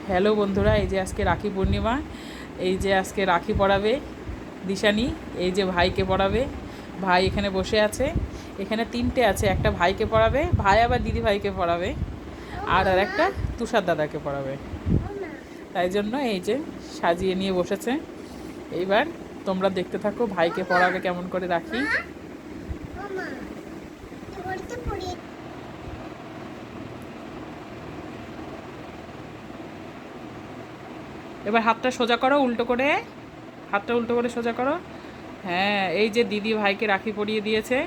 Hello বন্ধুরা, এই যে আজকে রাখি পূর্ণিমা। এই যে আজকে রাখি পরাবে দিশানি। এই যে ভাইকে পরাবে, ভাই এখানে বসে আছে। এখানে তিনটে আছে, একটা ভাইকে পরাবে, ভাই আবার দিদি ভাইকে পরাবে, আর একটা তুষার দাদাকে পরাবে। তাই জন্য এই যে সাজিয়ে নিয়ে বসেছে। এইবার তোমরা দেখতে থাকো ভাইকে পরাবে কেমন করে রাখি। এবার হাতটা সোজা করো, উল্টো করে হাতটা উল্টো করে সোজা করো। হ্যাঁ, এই যে দিদি ভাইকে রাখি পরিয়ে দিয়েছে,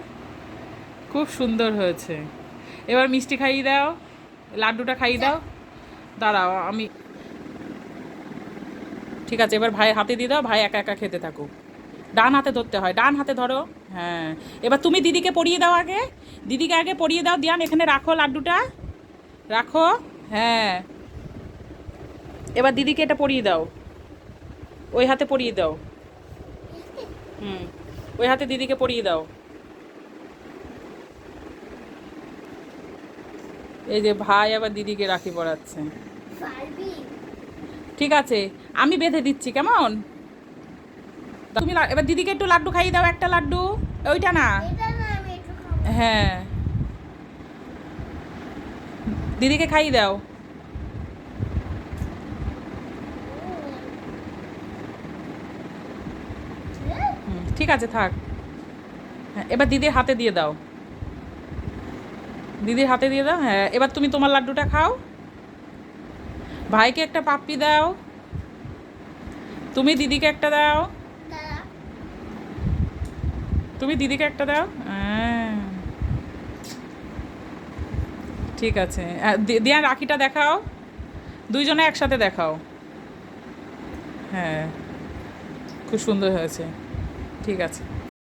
খুব সুন্দর হয়েছে। এবার মিষ্টি খাইয়ে দাও, লাড্ডুটা খাইয়ে দাও। দাঁড়াও আমি, ঠিক আছে, এবার ভাইয়ের হাতে দিয়ে দাও, ভাই একা একা খেতে থাকুক। ডান হাতে ধরতে হয়, ডান হাতে ধরো। হ্যাঁ, এবার তুমি দিদিকে পরিয়ে দাও আগে, দিদিকে আগে পরিয়ে দাও। দিয়ান এখানে রাখো লাড্ডুটা, রাখো। হ্যাঁ, এবার দিদিকে এটা পরিয়ে দাও, ওই হাতে পরিয়ে দাও। হুম, ওই হাতে দিদিকে পরিয়ে দাও। এই যে ভাই আবার দিদিকে রাখি পরাচ্ছে। ঠিক আছে, আমি বেঁধে দিচ্ছি, কেমন? তুমি এবার দিদিকে একটু লাড্ডু খাইয়ে দাও, একটা লাড্ডু, ওইটা না। হ্যাঁ, দিদিকে খাইয়ে দাও। ঠিক আছে, থাক। হ্যাঁ, এবার দিদির হাতে দিয়ে দাও, দিদির হাতে দিয়ে দাও। হ্যাঁ, এবার তুমি তোমার লাড্ডুটা খাও। ভাইকে একটা পাপ্পি দাও, তুমি দিদিকে একটা দাও, তুমি দিদিকে একটা দাও। হ্যাঁ, ঠিক আছে। দিয়া রাখিটা দেখাও, দুইজনে একসাথে দেখাও। হ্যাঁ, খুব সুন্দর হয়েছে। ঠিক আছে।